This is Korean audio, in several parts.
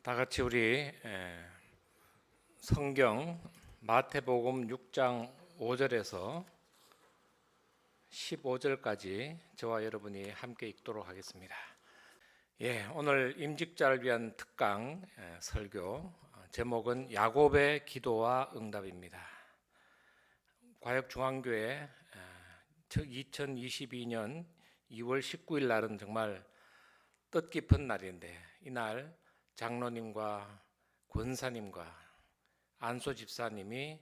다 같이 우리 성경 마태복음 6장 5절에서 15절까지 저와 여러분이 함께 읽도록 하겠습니다. 오늘 임직자를 위한 특강 설교 제목은 야곱의 기도와 응답입니다. 과역중앙교회 2022년 2월 19일 날은 정말 뜻깊은 날인데, 이날 장로님과 권사님과 안소 집사님이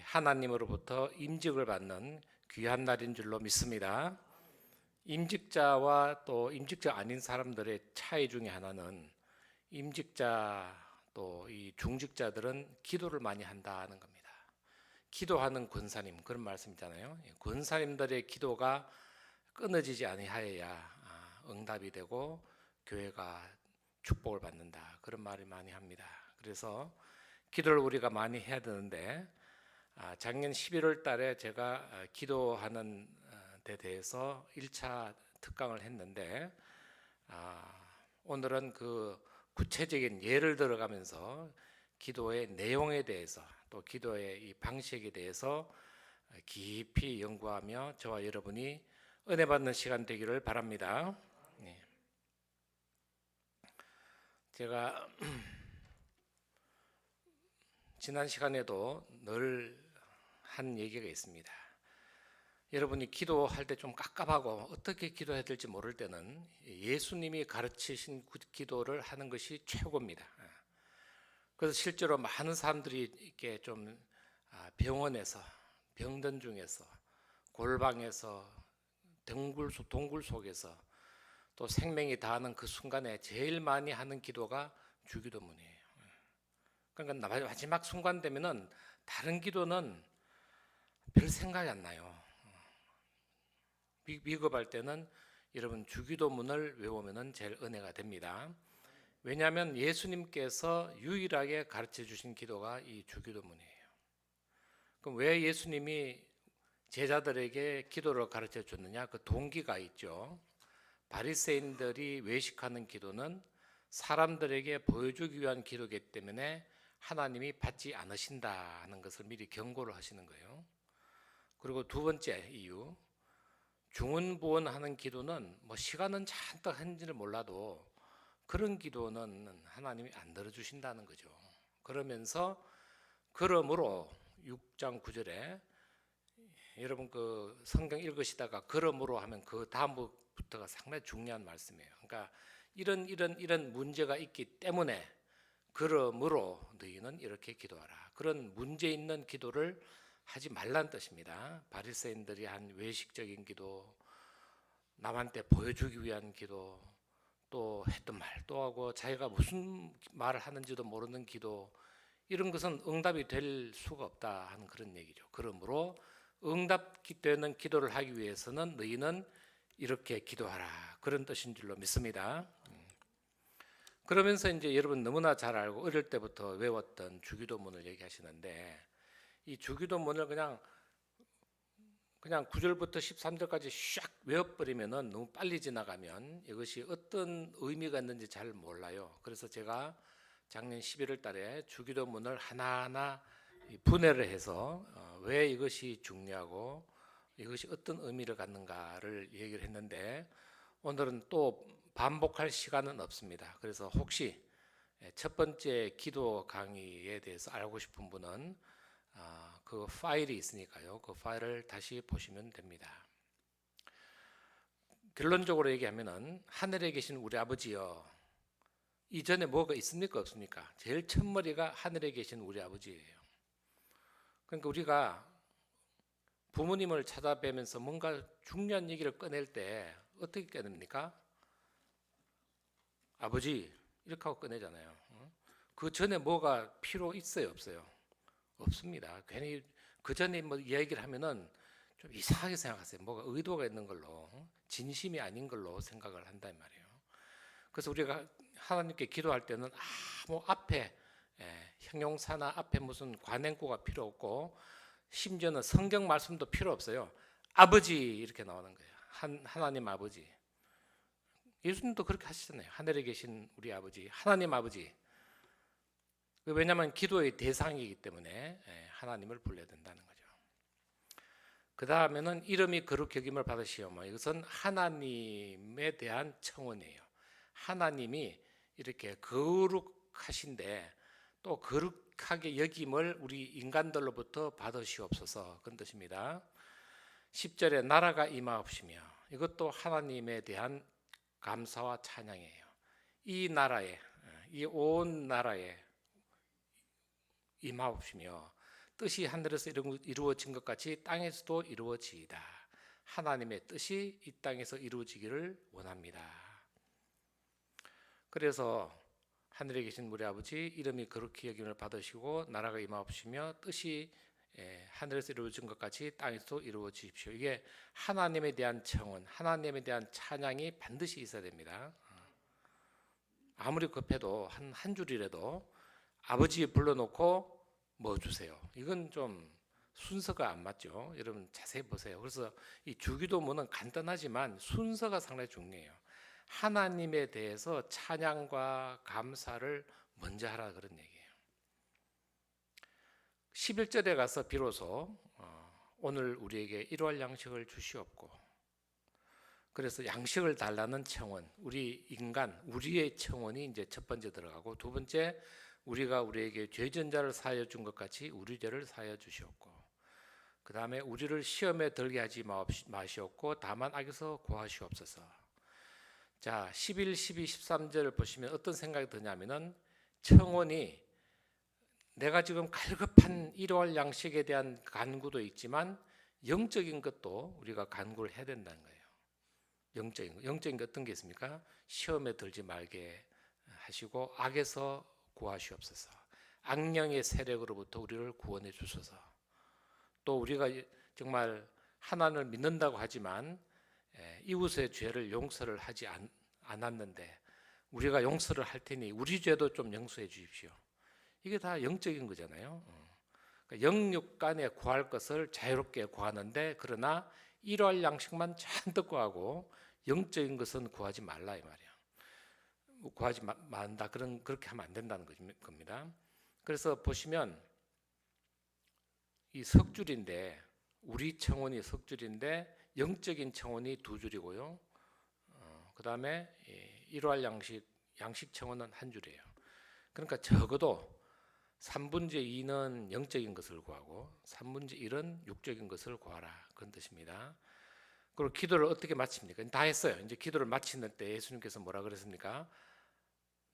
하나님으로부터 임직을 받는 귀한 날인 줄로 믿습니다. 임직자와 또 임직자 아닌 사람들의 차이 중에 하나는, 임직자 또 이 중직자들은 기도를 많이 한다는 겁니다. 기도하는 권사님, 그런 말씀 있잖아요. 권사님들의 기도가 끊어지지 아니하여야 응답이 되고 교회가 축복을 받는다, 그런 말을 많이 합니다. 그래서 기도를 우리가 많이 해야 되는데, 작년 11월 달에 제가 기도하는 데 대해서 1차 특강을 했는데, 오늘은 그 구체적인 예를 들어가면서 기도의 내용에 대해서 또 기도의 이 방식에 대해서 깊이 연구하며 저와 여러분이 은혜 받는 시간 되기를 바랍니다. 제가 지난 시간에도 늘 한 얘기가 있습니다. 여러분이 기도할 때 좀 깝깝하고 어떻게 기도해야 될지 모를 때는 예수님이 가르치신 기도를 하는 것이 최고입니다. 그래서 실제로 많은 사람들이 이렇게 좀 병원에서, 병든 중에서, 골방에서, 동굴 속에서 또 생명이 다하는 그 순간에 제일 많이 하는 기도가 주기도문이에요. 그러니까 마지막 순간 되면은 다른 기도는 별 생각이 안 나요. 비겁할 때는 여러분 주기도문을 외우면은 제일 은혜가 됩니다. 왜냐하면 예수님께서 유일하게 가르쳐 주신 기도가 이 주기도문이에요. 그럼 왜 예수님이 제자들에게 기도를 가르쳐 줬느냐? 그 동기가 있죠. 바리새인들이 외식하는 기도는 사람들에게 보여주기 위한 기도이기 때문에 하나님이 받지 않으신다는 것을 미리 경고를 하시는 거예요. 그리고 두 번째 이유, 중언부언하는 기도는 뭐 시간은 잔뜩 한지를 몰라도 그런 기도는 하나님이 안 들어주신다는 거죠. 그러므로 6장 9절에 여러분 그 성경 읽으시다가 그러므로 하면 그 다음부터가 상당히 중요한 말씀이에요. 그러니까 이런 문제가 있기 때문에 그러므로 너희는 이렇게 기도하라, 그런 문제 있는 기도를 하지 말라는 뜻입니다. 바리새인들이 한 외식적인 기도, 남한테 보여주기 위한 기도, 또 했던 말 또 하고 자기가 무슨 말을 하는지도 모르는 기도, 이런 것은 응답이 될 수가 없다 하는 그런 얘기죠. 그러므로 응답되는 기도를 하기 위해서는 너희는 이렇게 기도하라, 그런 뜻인 줄로 믿습니다. 그러면서 이제 여러분 너무나 잘 알고 어릴 때부터 외웠던 주기도문을 얘기하시는데, 이 주기도문을 그냥 9절부터 13절까지 샥 외워버리면은 너무 빨리 지나가면 이것이 어떤 의미가 있는지 잘 몰라요. 그래서 제가 작년 11월 달에 주기도문을 하나하나 분해를 해서 왜 이것이 중요하고 이것이 어떤 의미를 갖는가를 얘기를 했는데, 오늘은 또 반복할 시간은 없습니다. 그래서 혹시 첫 번째 기도 강의에 대해서 알고 싶은 분은 그 파일이 있으니까요, 그 파일을 다시 보시면 됩니다. 결론적으로 얘기하면은, 하늘에 계신 우리 아버지여, 이전에 뭐가 있습니까 없습니까? 제일 첫머리가 하늘에 계신 우리 아버지예요. 그러니까 우리가 부모님을 찾아뵈면서 뭔가 중요한 얘기를 꺼낼 때 어떻게 꺼냅니까? 아버지 이렇게 하고 꺼내잖아요. 그 전에 뭐가 필요 있어요 없어요? 없습니다. 괜히 그 전에 뭐 이야기를 하면은 좀 이상하게 생각하세요. 뭐가 의도가 있는 걸로, 진심이 아닌 걸로 생각을 한단 말이에요. 그래서 우리가 하나님께 기도할 때는 아무 앞에 형용사나 앞에 무슨 관행구가 필요 없고, 심지어는 성경 말씀도 필요 없어요. 아버지 이렇게 나오는 거예요. 하나님 아버지. 예수님도 그렇게 하시잖아요. 하늘에 계신 우리 아버지, 하나님 아버지. 왜냐하면 기도의 대상이기 때문에 하나님을 불러야 된다는 거죠. 그 다음에는 이름이 거룩 여김을 받으시오며, 이것은 하나님에 대한 청원이에요. 하나님이 이렇게 거룩하신데 또 거룩하게 여김을 우리 인간들로부터 받으시옵소서, 그런 뜻입니다. 10절에 나라가 임하옵시며, 이것도 하나님에 대한 감사와 찬양이에요. 이 나라에, 이 온 나라에 임하옵시며, 뜻이 하늘에서 이루어진 것 같이 땅에서도 이루어지이다. 하나님의 뜻이 이 땅에서 이루어지기를 원합니다. 그래서 하늘에 계신 우리 아버지, 이름이 거룩히 여김을 받으시고 나라가 임하옵시며 뜻이 하늘에서 이루어진 것 같이 땅에서도 이루어지십시오. 이게 하나님에 대한 청원, 하나님에 대한 찬양이 반드시 있어야 됩니다. 아무리 급해도 한 줄이라도 아버지 불러놓고 뭐 주세요. 이건 좀 순서가 안 맞죠. 여러분 자세히 보세요. 그래서 이 주기도문은 간단하지만 순서가 상당히 중요해요. 하나님에 대해서 찬양과 감사를 먼저 하라, 그런 얘기예요. 11절에 가서 비로소 오늘 우리에게 일용할 양식을 주시옵고, 그래서 양식을 달라는 청원, 우리 인간, 우리의 청원이 이제 첫 번째 들어가고, 두 번째, 우리가 우리에게 죄전자를 사하여 준 것 같이 우리 죄를 사하여 주시옵고, 그 다음에 우리를 시험에 들게 하지 마시옵고 다만 악에서 구하시옵소서. 자, 11, 12, 13절을 보시면 어떤 생각이 드냐면은, 청원이 내가 지금 갈급한 일용할 양식에 대한 간구도 있지만 영적인 것도 우리가 간구를 해야 된다는 거예요. 영적인 게 어떤 게 있습니까? 시험에 들지 말게 하시고 악에서 구하시옵소서. 악령의 세력으로부터 우리를 구원해 주소서. 또 우리가 정말 하나님을 믿는다고 하지만 이웃의 죄를 용서를 하지 않았는데 우리가 용서를 할 테니 우리 죄도 좀 용서해 주십시오. 이게 다 영적인 거잖아요. 그러니까 영육 간에 구할 것을 자유롭게 구하는데, 그러나 일용할 양식만 잔뜩 구하고 영적인 것은 구하지 말라, 이 말이에요. 구하지 말다, 그렇게 하면 안 된다는 겁니다. 그래서 보시면 이 석줄인데, 우리 청원이 석줄인데 영적인 청원이 두 줄이고요. 그 다음에 일용할 양식 청원은 한 줄이에요. 그러니까 적어도 3분의 2는 영적인 것을 구하고 3분의 1은 육적인 것을 구하라, 그런 뜻입니다. 그리고 기도를 어떻게 마칩니까? 다 했어요. 이제 기도를 마치는 때 예수님께서 뭐라 그랬습니까?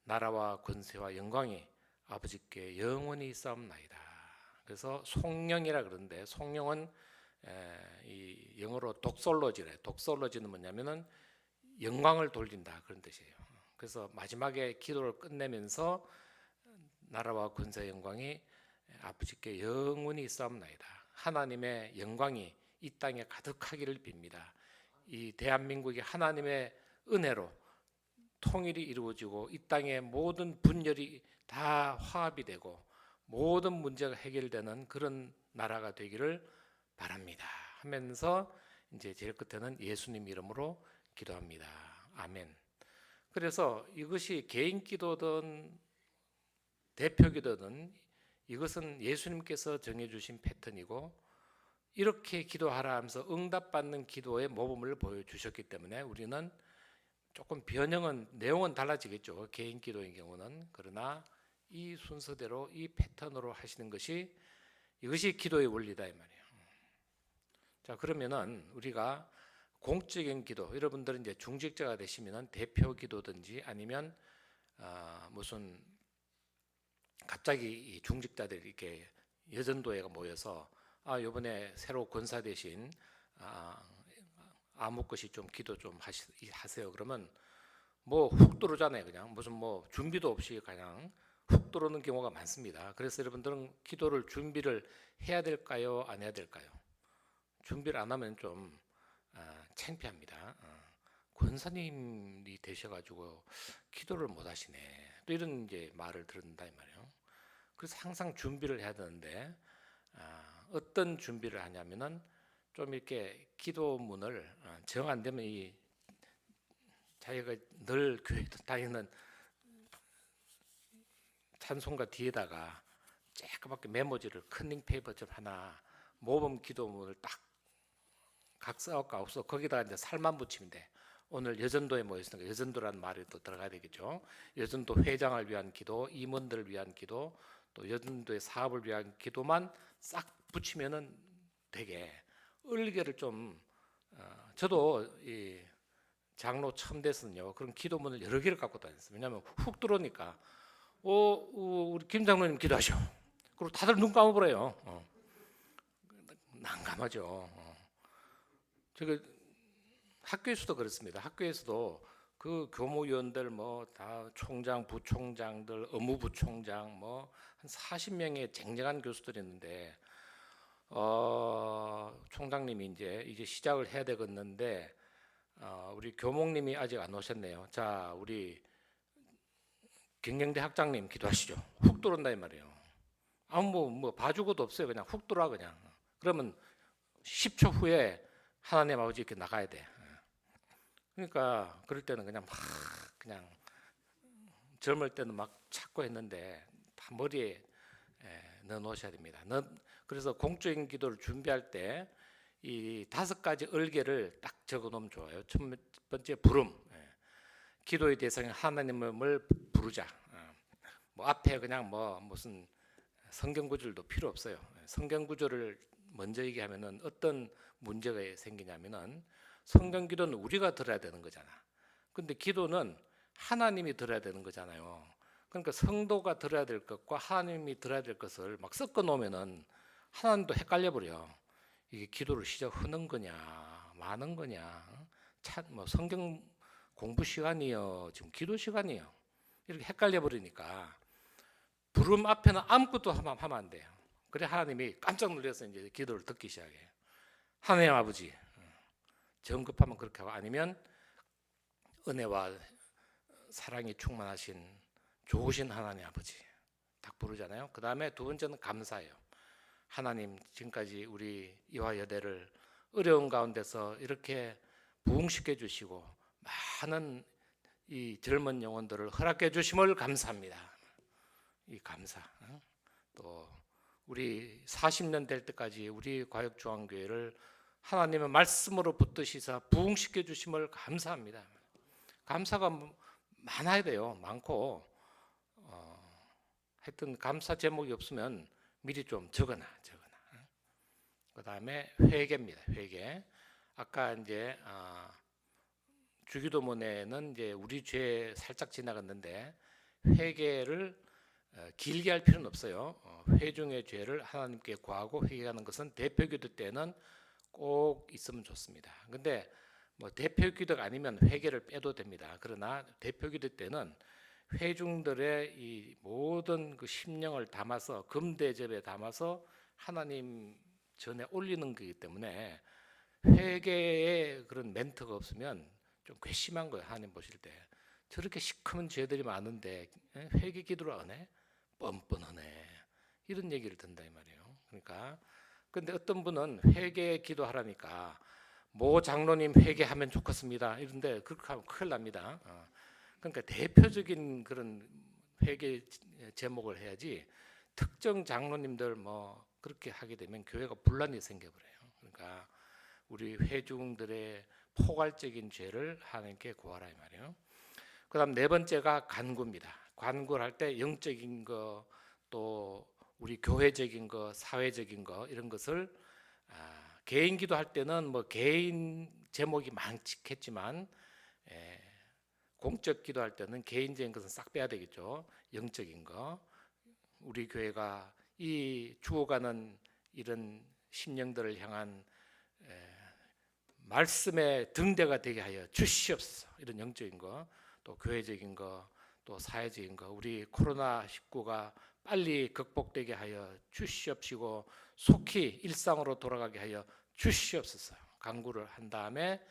나라와 권세와 영광이 아버지께 영원히 있사옵나이다. 그래서 송영이라 그러는데, 송영은 이 영어로 독솔로지래. 독솔로지는 뭐냐면은 영광을 돌린다, 그런 뜻이에요. 그래서 마지막에 기도를 끝내면서 나라와 권세 영광이 아버지께 영원히 있사옵나이다. 하나님의 영광이 이 땅에 가득하기를 빕니다. 이 대한민국이 하나님의 은혜로 통일이 이루어지고 이 땅의 모든 분열이 다 화합이 되고 모든 문제가 해결되는 그런 나라가 되기를 바랍니다 하면서 이제 제일 끝에는 예수님 이름으로 기도합니다. 아멘. 그래서 이것이 개인 기도든 대표 기도든 이것은 예수님께서 정해주신 패턴이고, 이렇게 기도하라 하면서 응답받는 기도의 모범을 보여주셨기 때문에 우리는 조금 내용은 달라지겠죠, 개인 기도인 경우는. 그러나 이 순서대로 이 패턴으로 하시는 것이, 이것이 기도의 원리다, 이 말이에요. 자, 그러면은 우리가 공적인 기도, 여러분들은 이제 중직자가 되시면은 대표 기도든지 아니면 무슨 갑자기 이 중직자들이 이렇게 여전도회가 모여서 이번에 새로 권사 되신 아무 것이 좀 기도 좀 하세요. 그러면 뭐 훅 들어오잖아요. 그냥 무슨 뭐 준비도 없이 그냥 훅 들어오는 경우가 많습니다. 그래서 여러분들은 기도를 준비를 해야 될까요? 안 해야 될까요? 준비를 안 하면 좀 창피합니다. 권사님이 되셔가지고 기도를 못 하시네, 또 이런 이제 말을 들은다, 이 말이에요. 그래서 항상 준비를 해야 되는데 어떤 준비를 하냐면은 좀 이렇게 기도문을 정 안 되면 이 자기가 늘 교회 다니는 찬송가 뒤에다가 쬐끄맣게 메모지를 커닝 페이퍼처럼 하나 모범 기도문을 딱 각서가 없어 거기다가 이제 살만 붙이면 돼. 오늘 여전도에 모였으니까 여전도라는 말이 또 들어가야 되겠죠. 여전도 회장을 위한 기도, 임원들을 위한 기도, 또 여전도의 사업을 위한 기도만 싹 붙이면은 되게 을개를 좀 저도 이 장로 처음 됐었는요. 그런 기도문을 여러 개를 갖고 다녔어요. 왜냐하면 훅 들어오니까 우리 김 장로님 기도하셔. 그리고 다들 눈 감아버려요. 난감하죠. 제가 학교에서도 그렇습니다. 학교에서도 그 교무위원들 뭐 다 총장, 부총장들, 업무부총장 뭐 한 40명의 쟁쟁한 교수들이 있는데 총장님이 이제 시작을 해야 되겠는데 우리 교목님이 아직 안 오셨네요. 자, 우리 경영대 학장님 기도하시죠. 훅 들어온다 이 말이에요. 아무 뭐 봐주고도 없어요. 그냥 훅 들어와 그냥. 그러면 10초 후에 하나님 아버지 이렇게 나가야 돼. 그러니까 그럴 때는 그냥 막 그냥 젊을 때는 막 찾고 했는데 다 머리에 넣어 놓으셔야 됩니다. 그래서 공적인 기도를 준비할 때 이 5가지 을개를 딱 적어 놓으면 좋아요. 첫 번째 부름. 기도의 대상인 하나님을 부르자. 뭐 앞에 그냥 뭐 무슨 성경 구절도 필요 없어요. 성경 구절을 먼저 얘기하면은 어떤 문제가 생기냐면은 성경 기도는 우리가 들어야 되는 거잖아. 근데 기도는 하나님이 들어야 되는 거잖아요. 그러니까 성도가 들어야 될 것과 하나님이 들어야 될 것을 막 섞어 놓으면은 하나님도 헷갈려 버려. 이게 기도를 시작하는 거냐, 마는 거냐, 뭐 성경 공부 시간이요, 지금 기도 시간이요. 이렇게 헷갈려 버리니까 부름 앞에는 아무것도 하면 안 돼요. 그래 하나님이 깜짝 놀라서 이제 기도를 듣기 시작해요. 하나님 아버지, 정급하면 그렇게 하고 아니면 은혜와 사랑이 충만하신 좋으신 하나님 아버지 딱 부르잖아요. 그 다음에 두 번째는 감사예요. 하나님 지금까지 우리 이화여대를 어려운 가운데서 이렇게 부흥시켜 주시고 많은 이 젊은 영혼들을 허락해 주심을 감사합니다. 이 감사. 또 우리 40년 될 때까지 우리 과역중앙교회를 하나님의 말씀으로 붙드시사 부흥시켜 주심을 감사합니다. 감사가 많아야 돼요. 많고 하여튼 감사 제목이 없으면 미리 좀 적어놔. 그 다음에 회개입니다. 회개. 아까 이제 주기도문에는 이제 우리 죄 살짝 지나갔는데 회개를 길게 할 필요는 없어요. 회중의 죄를 하나님께 구하고 회개하는 것은 대표기도 때는 꼭 있으면 좋습니다. 근데 뭐 대표기도가 아니면 회개를 빼도 됩니다. 그러나 대표기도 때는 회중들의 이 모든 그 심령을 담아서 금대접에 담아서 하나님 전에 올리는 거기 때문에 회개의 그런 멘트가 없으면 좀 괘씸한 거예요. 하나님 보실 때 저렇게 시커먼 죄들이 많은데 회개 기도를 안 해? 뻔뻔하네. 이런 얘기를 듣는다 이 말이에요. 그러니까 근데 어떤 분은 회개 기도하라니까 모 장로님 회개하면 좋겠습니다. 이런데 그렇게 하면 큰일 납니다. 그러니까 대표적인 그런 회개 제목을 해야지 특정 장로님들 뭐 그렇게 하게 되면 교회가 분란이 생겨버려요. 그러니까 우리 회중들의 포괄적인 죄를 하나님께 구하라 이 말이에요. 그다음 네 번째가 간구입니다. 간구를 할 때 영적인 거 또 우리 교회적인 거 사회적인 거 이런 것을 개인 기도할 때는 뭐 개인 제목이 많겠지만 공적 기도할 때는 개인적인 것은 싹 빼야 되겠죠. 영적인 거 우리 교회가 이 죽어가는 이런 심령들을 향한 말씀의 등대가 되게 하여 주시옵소서. 이런 영적인 거, 또 교회적인 거, 또 사회적인 거, 우리 코로나19가 빨리 극복되게 하여 주시옵시고 속히 일상으로 돌아가게 하여 주시옵소서. 간구를 한 다음에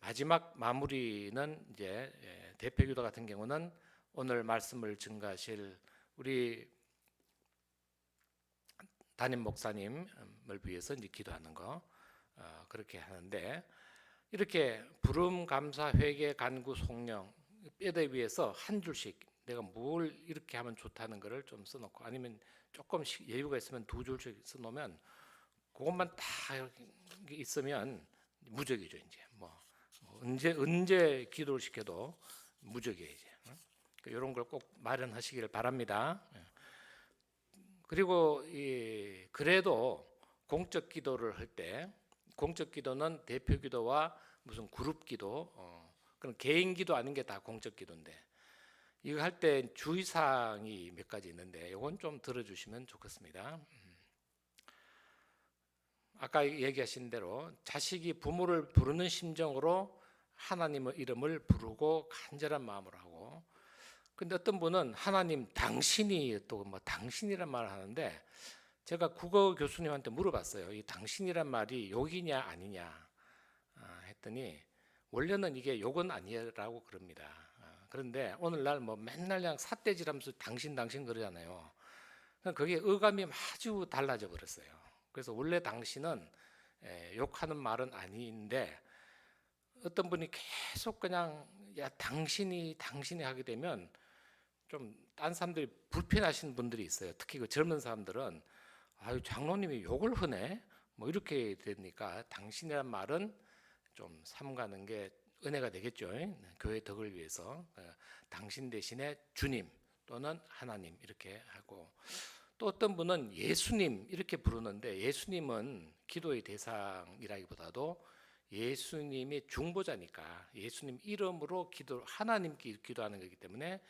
마지막 마무리는 이제 대표기도 같은 경우는 오늘 말씀을 증거하실 우리 담임 목사님을 위해서 이제 기도하는 거 그렇게 하는데 이렇게 부름, 감사, 회개, 간구, 송령 뼈대 위에서 한 줄씩 내가 뭘 이렇게 하면 좋다는 거를 좀 써놓고, 아니면 조금 여유가 있으면 두 줄씩 써놓으면 그것만 다 이렇게 있으면 무적이죠. 이제 뭐 언제 기도를 시켜도 무적이에요. 이제 이런 걸 꼭 마련하시기를 바랍니다. 그리고 그래도 공적 기도를 할 때, 공적 기도는 대표 기도와 무슨 그룹 기도, 그런 개인 기도 아닌 게 다 공적 기도인데, 이거 할 때 주의사항이 몇 가지 있는데 이건 좀 들어주시면 좋겠습니다. 아까 얘기하신 대로 자식이 부모를 부르는 심정으로 하나님의 이름을 부르고 간절한 마음으로 하고, 근데 어떤 분은 하나님 당신이, 또 뭐 당신이란 말을 하는데, 제가 국어 교수님한테 물어봤어요. 이 당신이란 말이 욕이냐 아니냐 했더니 원래는 이게 욕은 아니라고 그럽니다. 그런데 오늘날 뭐 맨날 그냥 삿대질하면서 당신 그러잖아요. 그게 어감이 아주 달라져 버렸어요. 그래서 원래 당신은 욕하는 말은 아닌데, 어떤 분이 계속 그냥 야 당신이 하게 되면 좀 딴 사람들이 불편하신 분들이 있어요. 특히 그 젊은 사람들은 아유 장로님이 욕을 하네 뭐 이렇게 되니까, 당신이란 말은 좀 삼가는 게 은혜가 되겠죠. 교회 덕을 위해서 당신 대신에 주님 또는 하나님 이렇게 하고, 또 어떤 분은 예수님 이렇게 부르는데, 예수님은 기도의 대상이라기보다도 예수님이 중보자니까 예수님 이름으로 하나님께 기도하는 거기 때문에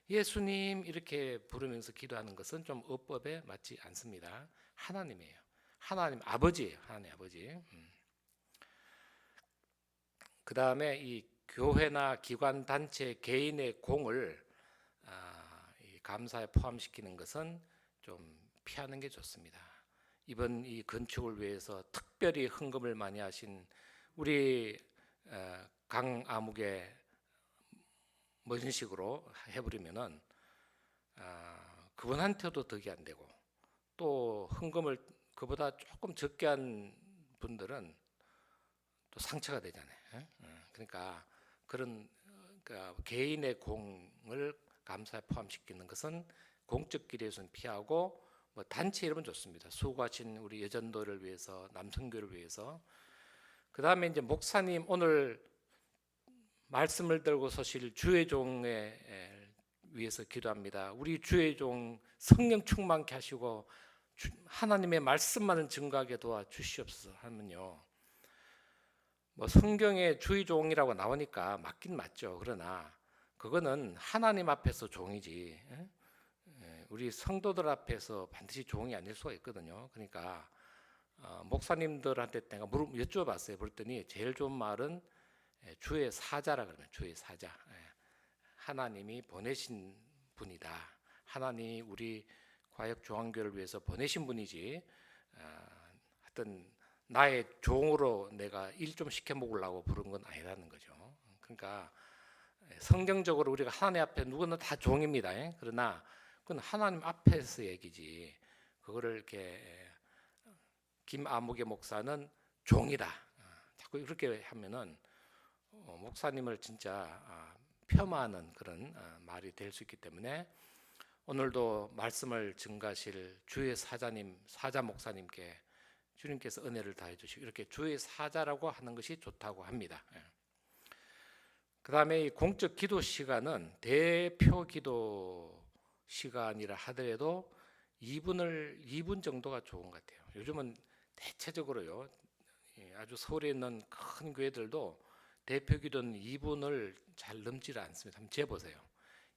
예수님 이렇게 부르면서 기도하는 것은 좀 어법에 맞지 않습니다. 하나님이에요. 하나님 아버지예요. 하나님 아버지. 그 다음에 이 교회나 기관 단체 개인의 공을 이 감사에 포함시키는 것은 좀 피하는 게 좋습니다. 이번 이 건축을 위해서 특별히 헌금을 많이 하신 우리 강아묵의 먼식으로 해버리면은 그분한테도 덕이 안 되고, 또 헌금을 그보다 조금 적게 한 분들은 또 상처가 되잖아요. 그러니까 그런 개인의 공을 감사에 포함시키는 것은 공적 기도에서는 피하고, 뭐 단체 이름은 좋습니다. 수고하신 우리 여전도를 위해서, 남성교를 위해서. 그 다음에 이제 목사님 오늘 말씀을 들고 서실 주의 종에 위해서 기도합니다. 우리 주의 종 성령 충만케 하시고 하나님의 말씀만을 증거하게 도와 주시옵소서 하면요, 뭐 성경에 주의 종이라고 나오니까 맞긴 맞죠. 그러나 그거는 하나님 앞에서 종이지 우리 성도들 앞에서 반드시 종이 아닐 수가 있거든요. 그러니까 목사님들한테 내가 여쭤봤어요. 그랬더니 제일 좋은 말은 주의 사자라 그러면, 주의 사자. 하나님이 보내신 분이다. 하나님이 우리 과역중앙교를 위해서 보내신 분이지 하여튼 나의 종으로 내가 일 좀 시켜 먹으려고 부른 건 아니라는 거죠. 그러니까 성경적으로 우리가 하나님 앞에 누구나 다 종입니다. 그러나 그건 하나님 앞에서 얘기지, 그거를 이렇게 김아무개 목사는 종이다 자꾸 이렇게 하면은 목사님을 진짜 폄하하는 그런 말이 될 수 있기 때문에, 오늘도 말씀을 증가하실 주의 사자 목사님께 주님께서 은혜를 다해 주시고 이렇게 주의 사자라고 하는 것이 좋다고 합니다. 그 다음에 이 공적 기도 시간은 대표 기도 시간이라 하더라도 2분 정도가 좋은 것 같아요. 요즘은 대체적으로요, 아주 서울에 있는 큰 교회들도 대표 기도는 2분을 잘 넘지 않습니다. 한번 재보세요.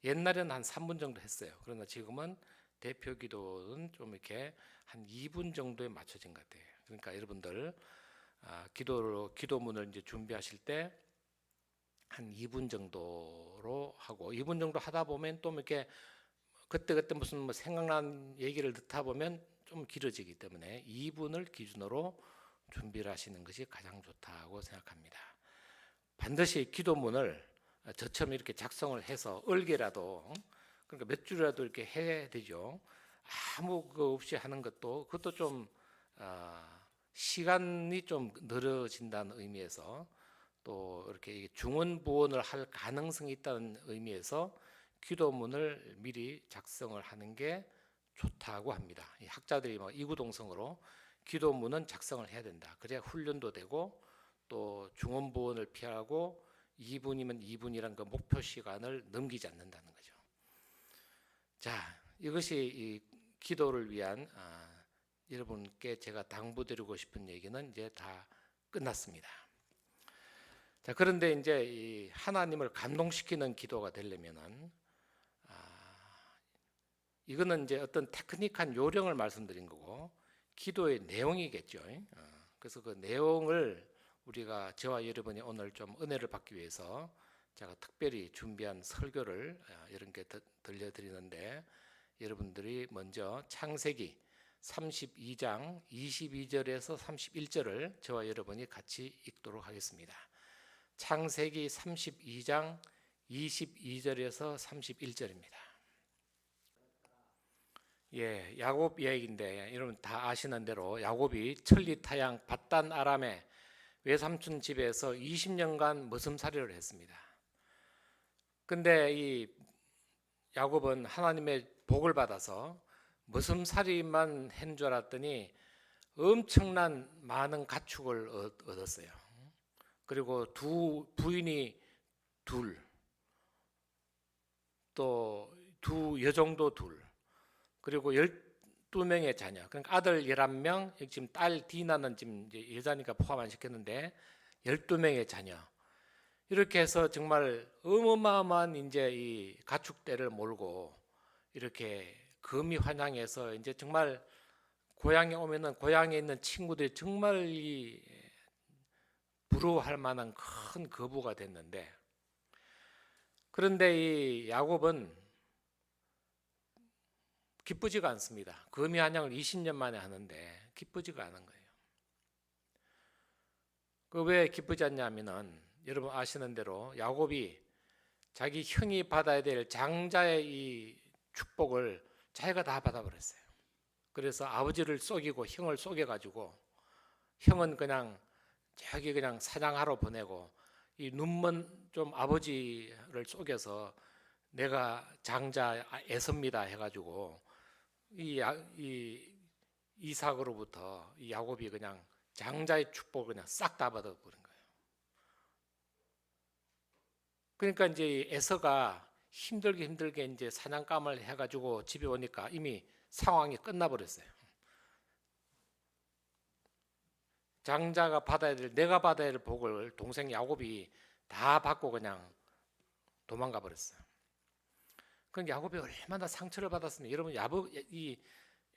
옛날에는 한 3분 정도 했어요. 그러나 지금은 대표 기도는 좀 이렇게 한 2분 정도에 맞춰진 것 같아요. 그러니까 여러분들 기도문을 이제 준비하실 때 한 2분 정도로 하고, 2분 정도 하다 보면 또 이렇게 그때 무슨 뭐 생각난 얘기를 듣다 보면 좀 길어지기 때문에 2분을 기준으로 준비를 하시는 것이 가장 좋다고 생각합니다. 반드시 기도문을 저처럼 이렇게 작성을 해서 얼개라도, 그러니까 몇 줄이라도 이렇게 해야 되죠. 아무 거 없이 하는 그것도 좀 시간이 좀 늘어진다는 의미에서, 또 이렇게 중언부언을 할 가능성이 있다는 의미에서 기도문을 미리 작성을 하는 게 좋다고 합니다. 이 학자들이 뭐 이구동성으로 기도문은 작성을 해야 된다. 그래야 훈련도 되고 또 중언부언을 피하고 2분이면 2분이란 그 목표 시간을 넘기지 않는다는 거죠. 자, 이것이 이 기도를 위한 여러분께 제가 당부드리고 싶은 얘기는 이제 다 끝났습니다. 자, 그런데 이제 이 하나님을 감동시키는 기도가 되려면은 이거는 이제 어떤 테크닉한 요령을 말씀드린 거고 기도의 내용이겠죠. 그래서 그 내용을 우리가 저와 여러분이 오늘 좀 은혜를 받기 위해서 제가 특별히 준비한 설교를 이런 게 들려드리는데 여러분들이 먼저 창세기 32장 22절에서 31절을 저와 여러분이 같이 읽도록 하겠습니다. 창세기 32장 22절에서 31절입니다. 예, 야곱 이야기인데 여러분 다 아시는 대로 야곱이 천리타양 밧단 아람의 외삼촌 집에서 20년간 머슴살이를 했습니다. 근데 이 야곱은 하나님의 복을 받아서 머슴살이만 한 줄 알았더니 엄청난 많은 가축을 얻었어요. 그리고 부인이 둘, 또 두 여종도 둘, 그리고 12명의 자녀, 그러니까 아들 11명, 지금 딸 디나는 지금 이제 여자니까 포함 안 시켰는데 12명의 자녀. 이렇게 해서 정말 어마어마한 이제 이 가축대를 몰고 이렇게 금이환양해서 이제 정말 고향에 오면은 고향에 있는 친구들이 정말 이 부러워할 만한 큰 거부가 됐는데, 그런데 이 야곱은 기쁘지가 않습니다. 금이환양을 20년 만에 하는데 기쁘지가 않은 거예요. 그 왜 기쁘지 않냐면은 여러분 아시는 대로 야곱이 자기 형이 받아야 될 장자의 이 축복을 자기가 다 받아버렸어요. 그래서 아버지를 속이고 형을 속여가지고 형은 그냥 저기 그냥 사냥하러 보내고 이 눈먼 좀 아버지를 속여서 내가 장자 에서입니다 해가지고 이 이삭으로부터 이 야곱이 그냥 장자의 축복을 그냥 싹 다 받아버린 거예요. 그러니까 이제 에서가 힘들게 이제 사냥감을 해가지고 집에 오니까 이미 상황이 끝나버렸어요. 장자가 내가 받아야 될 복을 동생 야곱이 다 받고 그냥 도망가 버렸어요. 그러니까 야곱이 얼마나 상처를 받았으면, 여러분 이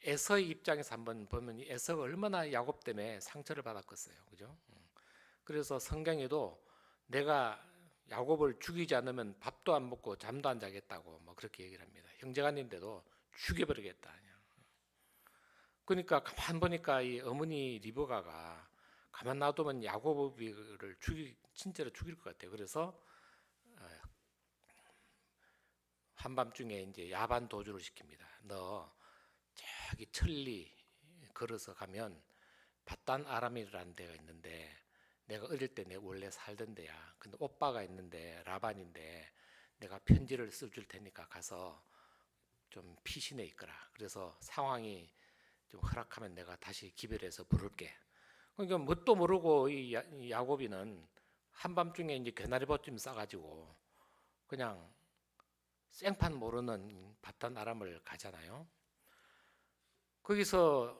에서의 입장에서 한번 보면 에서가 얼마나 야곱 때문에 상처를 받았겠어요, 그죠? 그래서 성경에도 내가 야곱을 죽이지 않으면 밥도 안 먹고 잠도 안 자겠다고 뭐 그렇게 얘기를 합니다. 형제간인데도 죽여버리겠다. 그러니까 가만 보니까 이 어머니 리브가가 가만 놔두면 야곱을 진짜로 죽일 것 같아요. 그래서 한밤중에 이제 야반 도주를 시킵니다. 너 저기 천리 걸어서 가면 밧단 아람이라는 데가 있는데 내가 어릴 때 내가 원래 살던 데야. 근데 오빠가 있는데 라반인데 내가 편지를 써줄 테니까 가서 좀 피신해 있거라. 그래서 상황이 좀 허락하면 내가 다시 기별해서 부를게. 그러니까 뭣도 모르고 이 야곱이는 한밤중에 이제 개나리봇 좀 싸가지고 그냥 생판 모르는 밧단 아람을 가잖아요. 거기서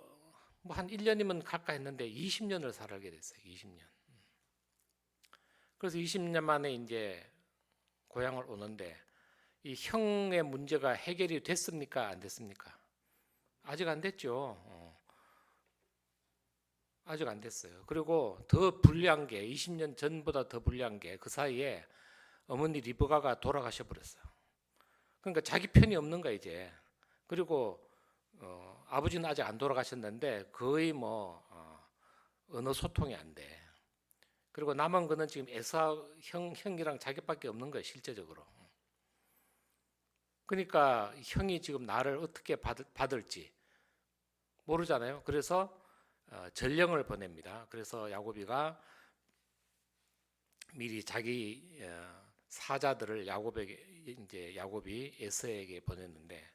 뭐 한 1년이면 갈까 했는데 20년을 살게 됐어요. 20년. 그래서 20년 만에 이제 고향을 오는데 이 형의 문제가 해결이 됐습니까? 안 됐습니까? 아직 안 됐죠. 아직 안 됐어요. 그리고 더 불리한 게 20년 전보다 더 불리한 게 그 사이에 어머니 리브가가 돌아가셔 버렸어요. 그러니까 자기 편이 없는 거야 이제. 그리고 아버지는 아직 안 돌아가셨는데 거의 뭐 언어 소통이 안 돼. 그리고 남은 거는 지금 에서 형이랑 자기밖에 없는 거예요 실제적으로. 그러니까 형이 지금 나를 어떻게 받을지 모르잖아요. 그래서 전령을 보냅니다. 그래서 야곱이가 미리 자기 사자들을 야곱이 에서에게 보냈는데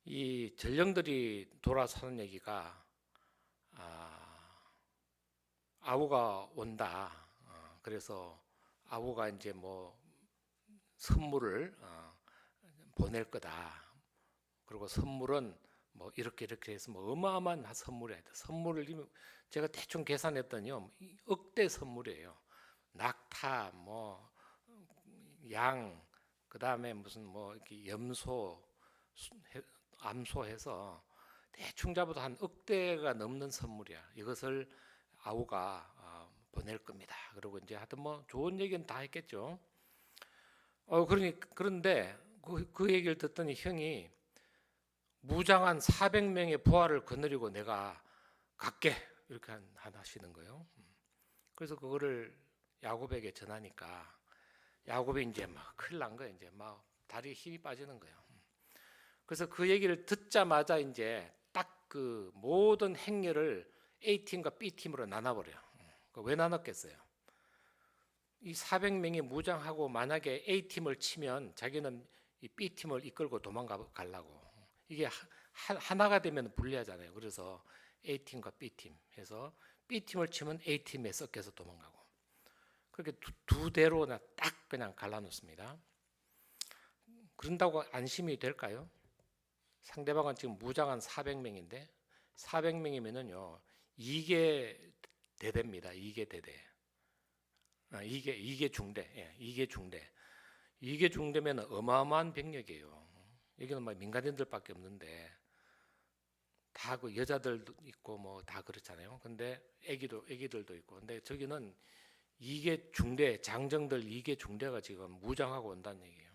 이 전령들이 돌아서는 얘기가 아우가 온다. 그래서 아우가 이제 뭐 선물을 보낼 거다. 그리고 선물은 뭐 이렇게 해서 뭐 어마어마한 선물이야. 선물을 제가 대충 계산했더니요, 억대 선물이에요. 낙타, 뭐 양, 그 다음에 무슨 뭐 이렇게 염소, 암소해서 대충 잡아도 한 억대가 넘는 선물이야. 이것을 아우가 보낼 겁니다. 그리고 이제 하여튼 뭐 좋은 얘기는 다 했겠죠. 그런데 그 얘기를 듣더니 형이 무장한 400명의 부하를 거느리고 내가 갈게 이렇게 하시는 거예요. 그래서 그거를 야곱에게 전하니까 야곱이 이제 막 큰일 난 거예요. 이제 막 다리에 힘이 빠지는 거예요. 그래서 그 얘기를 듣자마자 이제 딱 그 모든 행렬을 A팀과 B팀으로 나눠버려요. 왜 나눴겠어요? 이 400명이 무장하고 만약에 A팀을 치면 자기는 이 B팀을 이끌고 도망가려고. 이게 하나가 되면 불리하잖아요. 그래서 A팀과 B팀 해서 B팀을 치면 A팀에 섞여서 도망가고. 그렇게 두 대로 딱 그냥 갈라놓습니다. 그런다고 안심이 될까요? 상대방은 지금 무장한 400명인데 400명이면은요 2개 대대입니다. 2개 대대. 2개 중대. 예, 2개 중대. 2개 중대면 어마어마한 병력이에요. 여기는 뭐 민간인들밖에 없는데 다 그 여자들도 있고 뭐 다 그렇잖아요. 근데 애기들도 있고. 근데 저기는 2개 중대, 장정들 2개 중대가 지금 무장하고 온다는 얘기예요.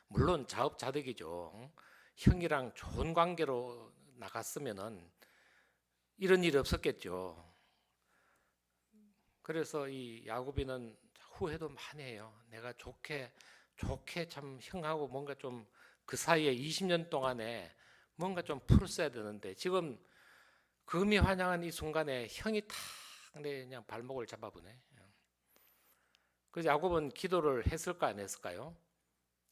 물론 자업자득이죠. 형이랑 좋은 관계로 나갔으면은 이런 일이 없었겠죠. 그래서 이 야곱이는 후회도 많이 해요. 내가 좋게 참 형하고 뭔가 좀 그 사이에 20년 동안에 뭔가 좀 풀었어야 되는데 지금 금이 환영한 이 순간에 형이 탁 내 그냥 발목을 잡아보네. 그래서 야곱은 기도를 했을까 안 했을까요?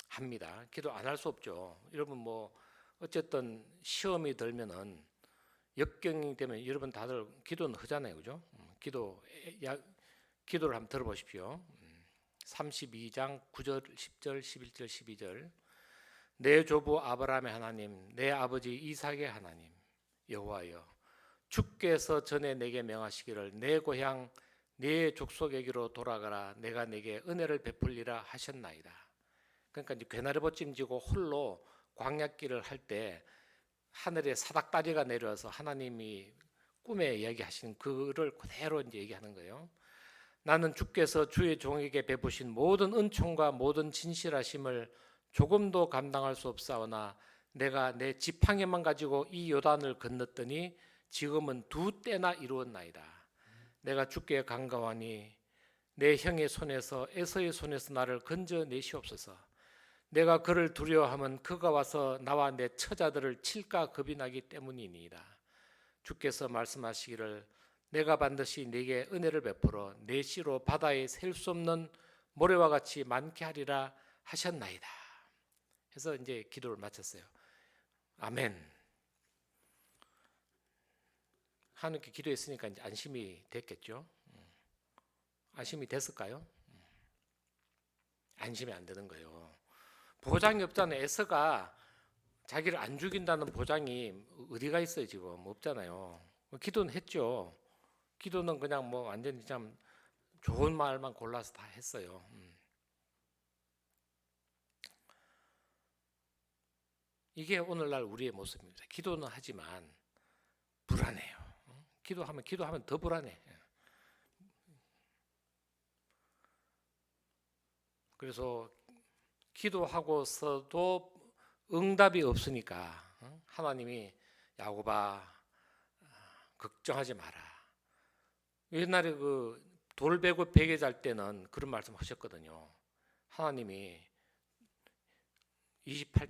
합니다. 기도 안 할 수 없죠. 여러분 뭐 어쨌든 시험이 들면은 역경이 되면 여러분 다들 기도는 하잖아요, 그죠? 기도를 한번 들어보십시오. 32장 9절, 10절, 11절, 12절. 내 조부 아브라함의 하나님, 내 아버지 이삭의 하나님 여호와여, 주께서 전에 내게 명하시기를 내 고향 내 족속에게로 돌아가라. 내가 내게 은혜를 베풀리라 하셨나이다. 그러니까 이제 괴나리봇짐지고 홀로 광야길을 할 때 하늘에 사닥다리가 내려와서 하나님이 꿈에 이야기하시는 그를 그대로 이제 얘기하는 거예요. 나는 주께서 주의 종에게 베푸신 모든 은총과 모든 진실하심을 조금도 감당할 수 없사오나 내가 내 지팡이만 가지고 이 요단을 건넜더니 지금은 2때나 이루었나이다. 내가 주께 간구하니 내 형의 손에서 에서의 손에서 나를 건져내시옵소서. 내가 그를 두려워하면 그가 와서 나와 내 처자들을 칠까 겁이 나기 때문이니이다. 주께서 말씀하시기를 내가 반드시 네게 은혜를 베풀어 내 씨로 바다에 셀 수 없는 모래와 같이 많게 하리라 하셨나이다. 해서 이제 기도를 마쳤어요. 아멘. 하나님께 기도했으니까 이제 안심이 됐겠죠. 안심이 됐을까요? 안심이 안 되는 거예요. 보장이 없잖아요. 에서가 자기를 안 죽인다는 보장이 어디가 있어요? 지금 없잖아요. 기도는 했죠. 기도는 그냥 뭐 완전히 참 좋은 말만 골라서 다 했어요. 이게 오늘날 우리의 모습입니다. 기도는 하지만 불안해요. 기도하면 더 불안해. 그래서 기도하고서도 응답이 없으니까 하나님이 야곱아 걱정하지 마라. 옛날에 그 돌베고 베개 잘 때는 그런 말씀 하셨거든요. 하나님이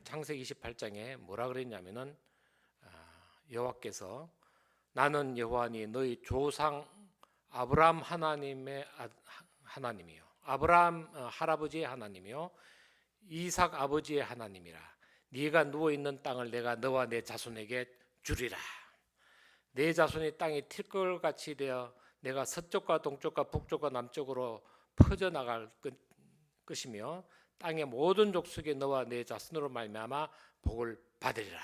창세기 28장에 뭐라 그랬냐면은 여호와께서 나는 여호와니 너희 조상 아브라함 하나님이요, 아브라함 할아버지의 하나님이요, 이삭 아버지의 하나님이라. 네가 누워 있는 땅을 내가 너와 내 자손에게 주리라. 내 자손이 땅이 틸걸같이 되어 내가 서쪽과 동쪽과 북쪽과 남쪽으로 퍼져 나갈 것이며 땅의 모든 족속에 너와 내 자손으로 말미암아 복을 받으리라.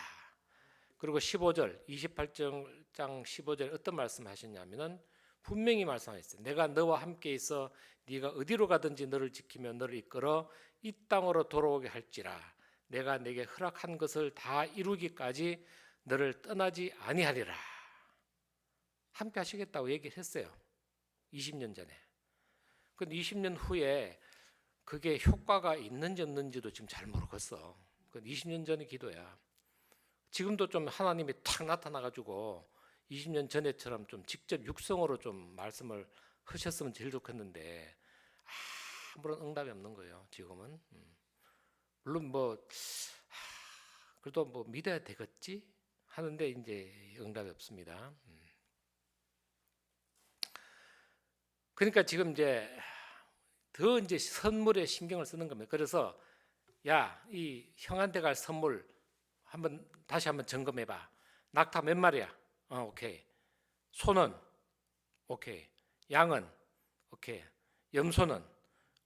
그리고 15절 28장 15절 어떤 말씀하셨냐면은 분명히 말씀하셨어요. 내가 너와 함께 있어 네가 어디로 가든지 너를 지키며 너를 이끌어 이 땅으로 돌아오게 할지라. 내가 내게 허락한 것을 다 이루기까지 너를 떠나지 아니하리라. 함께 하시겠다고 얘기를 했어요. 20년 전에. 근데 20년 후에 그게 효과가 있는지 없는지도 지금 잘 모르겠어. 20년 전의 기도야. 지금도 좀 하나님이 탁 나타나가지고 20년 전에처럼 좀 직접 육성으로 좀 말씀을 하셨으면 제일 좋겠는데 아무런 응답이 없는 거예요. 지금은. 물론 뭐 그래도 뭐 믿어야 되겠지 하는데 이제 응답이 없습니다. 그러니까 지금 이제 더 이제 선물에 신경을 쓰는 겁니다. 그래서 야, 이 형한테 갈 선물 다시 한번 점검해봐. 낙타 몇 마리야? 오케이. 소는 오케이. 양은 오케이. 염소는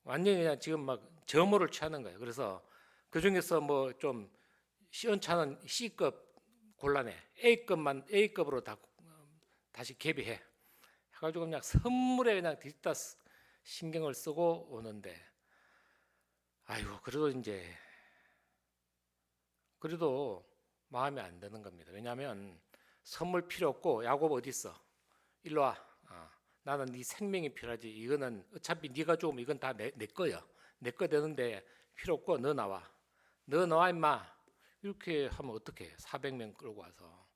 완전히 그냥 지금 막 점호를 취하는 거예요. 그래서 그 중에서 뭐 좀 시원찮은 C급 골라내. A급으로 다시 개비해. 해가지고 그냥 선물에 그냥 뒤따 신경을 쓰고 오는데, 아이고 그래도 마음에 안 드는 겁니다. 왜냐하면 선물 필요 없고 야곱 어디 있어? 일로 와. 나는 네 생명이 필요하지. 이거는 어차피 네가 죽으면 이건 다 내 거야. 내 거 되는데 필요 없고 너 나와. 너 나와 임마. 이렇게 하면 어떡해? 400명 끌고 와서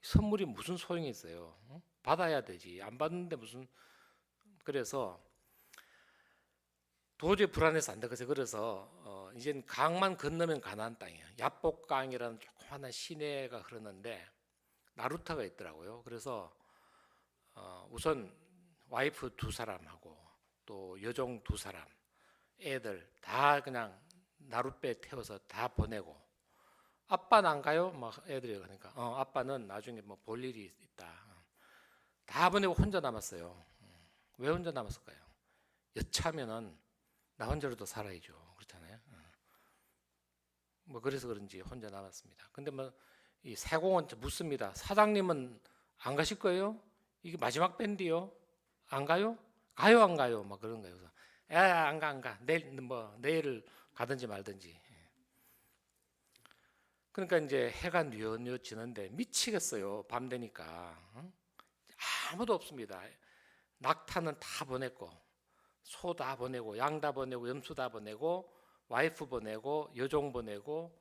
선물이 무슨 소용이 있어요? 받아야 되지. 안 받는데 무슨. 그래서 도저히 불안해서 안 되겠어요. 그래서 이젠 강만 건너면 가나안 땅이에요. 야복강이라는 조그마한 시내가 흐르는데 나루터가 있더라고요. 그래서 우선 와이프 2사람하고 또 여종 2사람, 애들 다 그냥 나룻배 태워서 다 보내고, 아빠는 안 가요? 막 애들이 그러니까 아빠는 나중에 뭐 볼 일이 있다. 다 보내고 혼자 남았어요. 왜 혼자 남았을까요? 여차하면은 나 혼자로도 살아야죠. 그렇잖아요. 뭐 그래서 그런지 혼자 남았습니다. 근데 뭐 이 세공은 묻습니다. 사장님은 안 가실 거예요? 이게 마지막 밴드요. 안 가요? 가요 안 가요? 막 그런 거예요. 그래서 안 가. 내일 가든지 말든지. 그러니까 이제 해가 뉘어지는데 미치겠어요. 밤 되니까. 아무도 없습니다. 낙타는 다 보냈고, 소 다 보내고, 양 다 보내고, 염소 다 보내고, 와이프 보내고, 여종 보내고,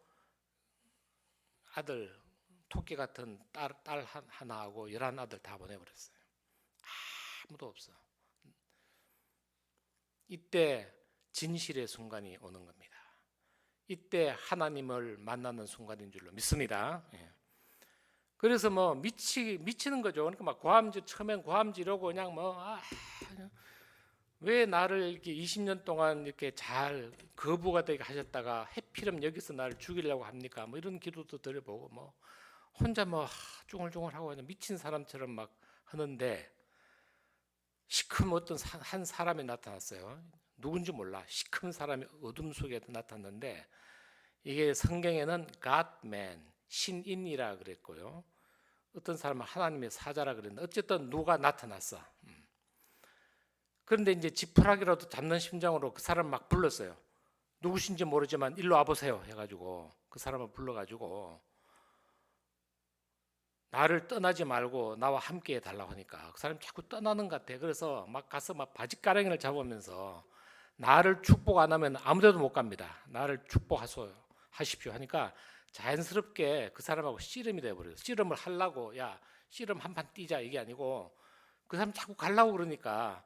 아들 토끼 같은 딸 하나하고 11아들 다 보내버렸어요. 아무도 없어. 이때 진실의 순간이 오는 겁니다. 이때 하나님을 만나는 순간인 줄로 믿습니다. 그래서 뭐 미치는 거죠. 그러니까 막 처음엔 고함지르고 그냥 왜 나를 이렇게 20년 동안 이렇게 잘 거부가 되게 하셨다가 해피름 여기서 나를 죽이려고 합니까? 뭐 이런 기도도 드려보고 뭐 혼자 쭝얼쭝얼하고 그냥 미친 사람처럼 막 하는데, 시큰 어떤 한 사람이 나타났어요. 누군지 몰라. 시큰 사람이 어둠 속에 나타났는데, 이게 성경에는 God-man, 신인이라 그랬고요. 어떤 사람은 하나님의 사자라 그랬는데 어쨌든 누가 나타났어. 그런데 이제 지푸라기라도 잡는 심정으로 그 사람 막 불렀어요. 누구신지 모르지만 일로 와보세요 해가지고 그 사람을 불러가지고 나를 떠나지 말고 나와 함께 해달라고 하니까 그 사람이 자꾸 떠나는 것 같아. 그래서 막 가서 막 바지가랑이를 잡으면서 나를 축복 안 하면 아무데도 못 갑니다. 나를 축복하십시오 하니까 자연스럽게 그 사람하고 씨름이 돼버려요. 씨름을 하려고, 야 씨름 한판 뛰자 이게 아니고, 그 사람 자꾸 가려고 그러니까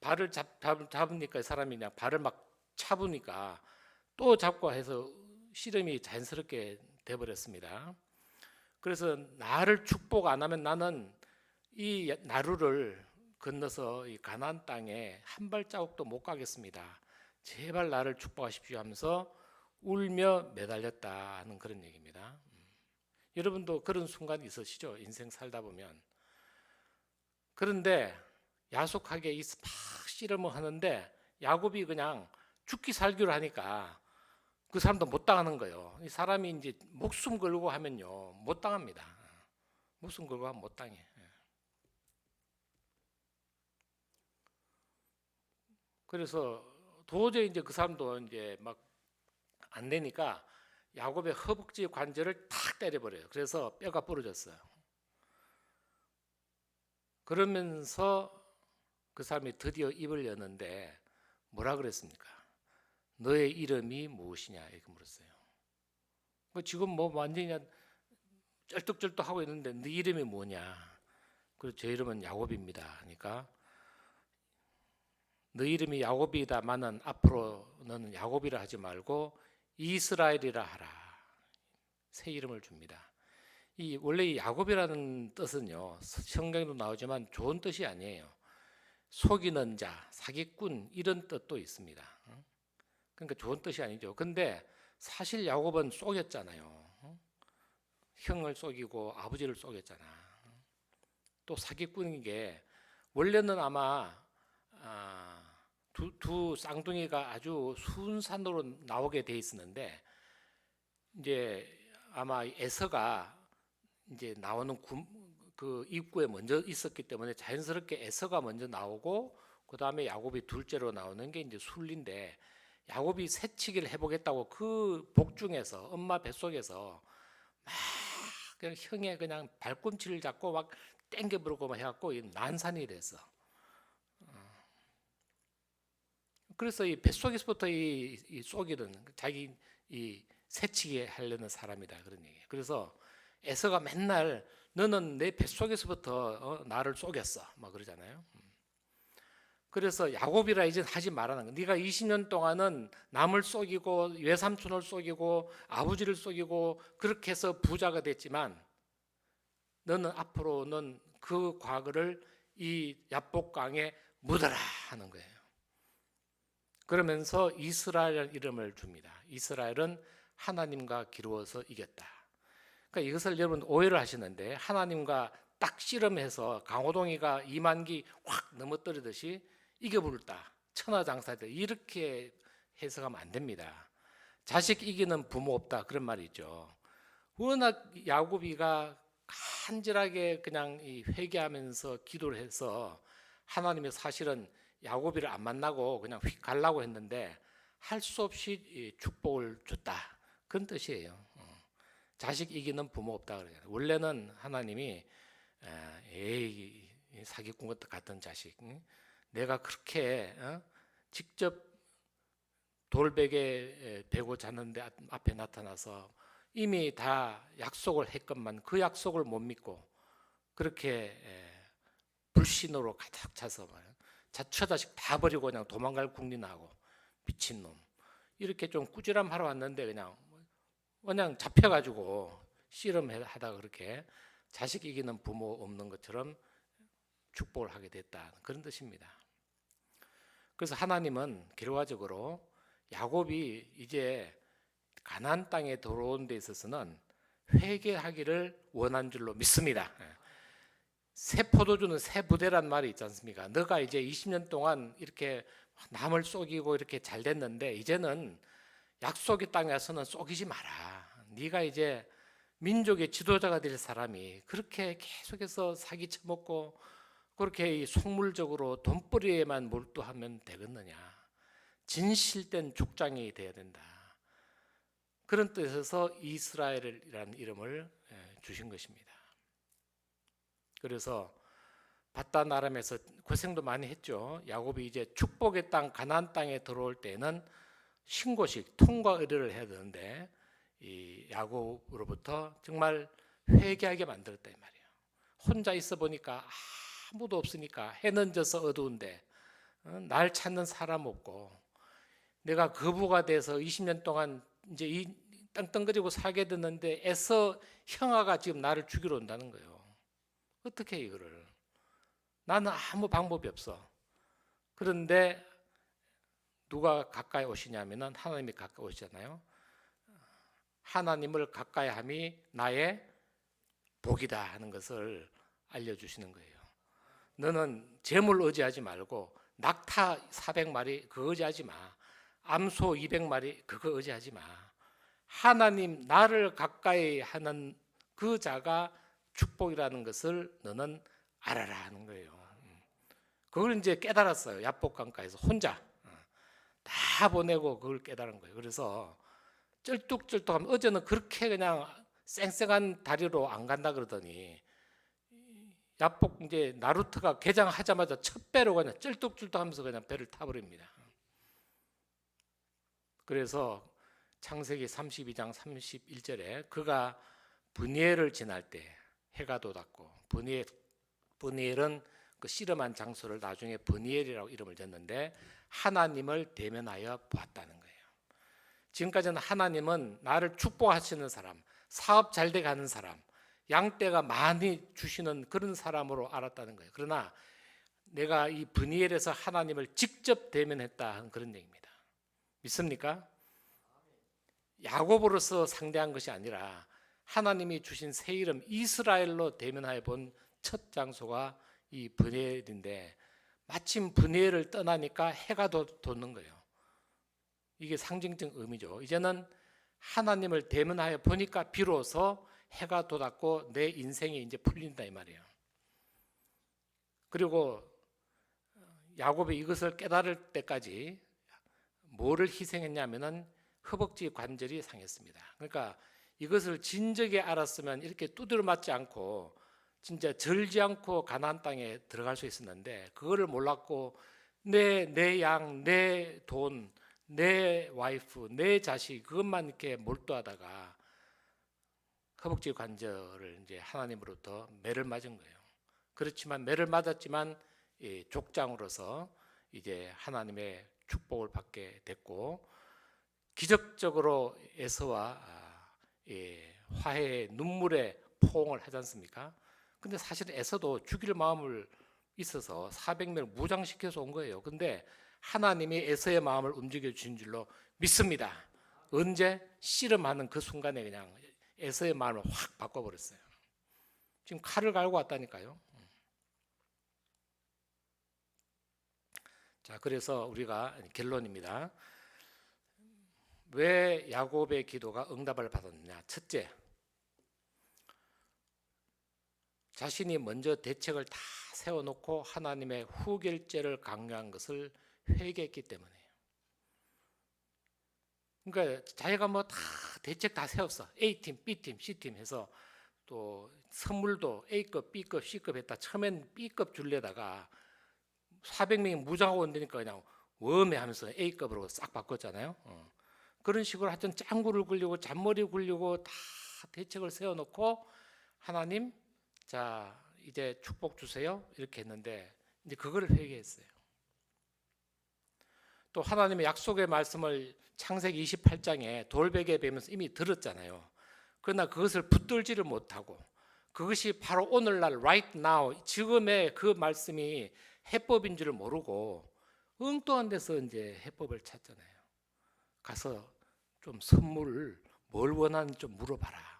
발을 잡으니까 이 사람이 그냥 발을 막 차보니까 또 잡고 해서 씨름이 자연스럽게 돼버렸습니다. 그래서 나를 축복 안 하면 나는 이 나루를 건너서 이 가나안 땅에 한 발자국도 못 가겠습니다. 제발 나를 축복하십시오 하면서 울며 매달렸다 하는 그런 얘기입니다. 여러분도 그런 순간이 있으시죠? 인생 살다 보면. 그런데 야속하게 막 씨름을 하는데 야곱이 그냥 죽기 살기로 하니까 그 사람도 못 당하는 거예요. 이 사람이 이제 목숨 걸고 하면요 못 당합니다. 목숨 걸고 하면 못 당해. 그래서 도저히 이제 그 사람도 이제 막 안 되니까 야곱의 허벅지 관절을 탁 때려버려요. 그래서 뼈가 부러졌어요. 그러면서 그 사람이 드디어 입을 여는데 뭐라 그랬습니까? 너의 이름이 무엇이냐 이렇게 물었어요. 지금 뭐 완전히 쩔뚝쩔뚝하고 있는데 네 이름이 뭐냐? 그래서 제 이름은 야곱입니다. 하니까 너 이름이 야곱이다마는 앞으로 너는 야곱이라 하지 말고 이스라엘이라 하라. 새 이름을 줍니다. 원래 이 야곱이라는 뜻은요 성경에도 나오지만 좋은 뜻이 아니에요. 속이는 자, 사기꾼 이런 뜻도 있습니다. 그러니까 좋은 뜻이 아니죠. 근데 사실 야곱은 속였잖아요. 형을 속이고 아버지를 속였잖아. 또 사기꾼인 게 원래는 아마 두 쌍둥이가 아주 순산으로 나오게 돼 있었는데 이제 아마 에서가 이제 나오는 그 입구에 먼저 있었기 때문에 자연스럽게 에서가 먼저 나오고 그 다음에 야곱이 둘째로 나오는 게 이제 술린데 야곱이 새치기를 해보겠다고 그 복중에서 엄마 뱃속에서 막 그냥 형의 그냥 발꿈치를 잡고 막 땡겨 부르고 막 해갖고 난산이 됐어. 그래서 이 뱃속에서부터 이 속이는 자기 이 새치기 하려는 사람이다 그런 얘기예요. 그래서 에서가 맨날 너는 내 뱃속에서부터 나를 속였어 막 그러잖아요. 그래서 야곱이라 이제 하지 말라는 거야. 네가 20년 동안은 남을 속이고 외삼촌을 속이고 아버지를 속이고 그렇게 해서 부자가 됐지만 너는 앞으로는 그 과거를 이 야복강에 묻어라 하는 거예요. 그러면서 이스라엘 이름을 줍니다. 이스라엘은 하나님과 기루어서 이겼다. 그러니까 이것을 여러분 오해를 하시는데 하나님과 딱 씨름해서 강호동이가 2만기 확 넘어뜨리듯이 이겨버렸다. 천하장사들 이렇게 해석하면 안 됩니다. 자식 이기는 부모 없다 그런 말이 있죠. 워낙 야곱이가 간절하게 그냥 회개하면서 기도를 해서 하나님이 사실은 야곱이를 안 만나고 그냥 휙 가려고 했는데 할 수 없이 축복을 줬다 그런 뜻이에요. 자식 이기는 부모 없다 그래요. 원래는 하나님이 에이 사기꾼 같은 자식 내가 그렇게 직접 돌베개 베고 자는데 앞에 나타나서 이미 다 약속을 했건만 그 약속을 못 믿고 그렇게 불신으로 가득 차서 처자식 다 버리고 그냥 도망갈 궁리나고 미친놈 이렇게 좀 꾸지람하러 왔는데 그냥 잡혀가지고 씨름하다가 그렇게 자식 이기는 부모 없는 것처럼 축복을 하게 됐다 그런 뜻입니다. 그래서 하나님은 결과적으로 야곱이 이제 가나안 땅에 들어온 데 있어서는 회개하기를 원한 줄로 믿습니다. 새 포도주는 새 부대란 말이 있지 않습니까? 너가 이제 20년 동안 이렇게 남을 속이고 이렇게 잘 됐는데 이제는 약속의 땅에 와서는 속이지 마라. 네가 이제 민족의 지도자가 될 사람이 그렇게 계속해서 사기 쳐먹고 그렇게 속물적으로 돈벌이에만 몰두하면 되겠느냐. 진실된 족장이 돼야 된다. 그런 뜻에서 이스라엘이라는 이름을 주신 것입니다. 그래서 바단 아람에서 고생도 많이 했죠. 야곱이 이제 축복의 땅 가나안 땅에 들어올 때는 신고식 통과 의례를 해야 되는데 이 야곱으로부터 정말 회개하게 만들었다 이 말이에요. 혼자 있어 보니까 아무도 없으니까 해는 져서 어두운데 날 찾는 사람 없고 내가 거부가 돼서 20년 동안 이제 이 땅덩거리고 살게 됐는데 애써 형아가 지금 나를 죽이러 온다는 거예요. 어떻게 이거를 나는 아무 방법이 없어. 그런데 누가 가까이 오시냐면은 하나님이 가까이 오시잖아요. 하나님을 가까이 함이 나의 복이다 하는 것을 알려주시는 거예요. 너는 재물 의지하지 말고 낙타 400마리 그거 의지하지 마. 암소 200마리 그거 의지하지 마. 하나님 나를 가까이 하는 그 자가 축복이라는 것을 너는 알아라 하는 거예요. 그걸 이제 깨달았어요. 야복강가에서 혼자 다 보내고 그걸 깨달은 거예요. 그래서 쩔뚝쩔뚝하면 어제는 그렇게 그냥 쌩쌩한 다리로 안 간다 그러더니 야복 이제 나루터가 개장하자마자 첫 배로 그냥 쩔뚝쩔뚝하면서 그냥 배를 타버립니다. 그래서 창세기 32장 31절에 그가 브니엘을 지날 때 해가 돋았고 브니엘은 그 씨름한 장소를 나중에 브니엘이라고 이름을 졌는데 하나님을 대면하여 보았다는 거예요. 지금까지는 하나님은 나를 축복하시는 사람, 사업 잘 돼 가는 사람, 양떼가 많이 주시는 그런 사람으로 알았다는 거예요. 그러나 내가 이 브니엘에서 하나님을 직접 대면했다 그런 얘기입니다. 믿습니까? 야곱으로서 상대한 것이 아니라 하나님이 주신 새 이름 이스라엘로 대면하여 본 첫 장소가 이 브니엘인데 마침 브니엘을 떠나니까 해가 돋는 거예요. 이게 상징적 의미죠. 이제는 하나님을 대면하여 보니까 비로소 해가 돋았고 내 인생이 이제 풀린다 이 말이에요. 그리고 야곱이 이것을 깨달을 때까지 뭐를 희생했냐면은 허벅지 관절이 상했습니다. 그러니까 이것을 진즉에 알았으면 이렇게 두드려 맞지 않고 진짜 절지 않고 가나안 땅에 들어갈 수 있었는데 그거를 몰랐고 내 양, 내 돈, 내 와이프, 내 자식 그것만 이렇게 몰두하다가 허벅지 관절을 이제 하나님으로부터 매를 맞은 거예요. 그렇지만 매를 맞았지만 족장으로서 이제 하나님의 축복을 받게 됐고 기적적으로 에서와 화해의 눈물의 포옹을 하지 않습니까? 근데 사실 에서도 죽일 마음을 있어서 400명을 무장시켜서 온 거예요. 근데 하나님이 에서의 마음을 움직여 주신 줄로 믿습니다. 언제? 씨름하는 그 순간에 그냥 에서의 마음을 확 바꿔버렸어요. 지금 칼을 갈고 왔다니까요. 자, 그래서 우리가 결론입니다. 왜 야곱의 기도가 응답을 받았느냐? 첫째, 자신이 먼저 대책을 다 세워놓고 하나님의 후결제를 강요한 것을 회개했기 때문이에요. 그러니까 자기가 뭐 다 대책 다 세웠어. A팀, B팀, C팀 해서 또 선물도 A급, B급, C급 했다. 처음엔 B급 줄래다가 400명이 무장하고 온다니까 그냥 웜해 하면서 A급으로 싹 바꿨잖아요. 그런 식으로 하여튼 짱구를 굴리고 잔머리 굴리고 다 대책을 세워놓고 하나님 자 이제 축복 주세요 이렇게 했는데 이제 그거를 회개했어요. 또 하나님의 약속의 말씀을 창세기 28장에 돌베개에 베면서 이미 들었잖아요. 그러나 그것을 붙들지를 못하고 그것이 바로 오늘날 right now 지금의 그 말씀이 해법인 줄을 모르고 엉뚱한 데서 이제 해법을 찾잖아요. 가서 좀 선물을 뭘 원하는지 좀 물어봐라.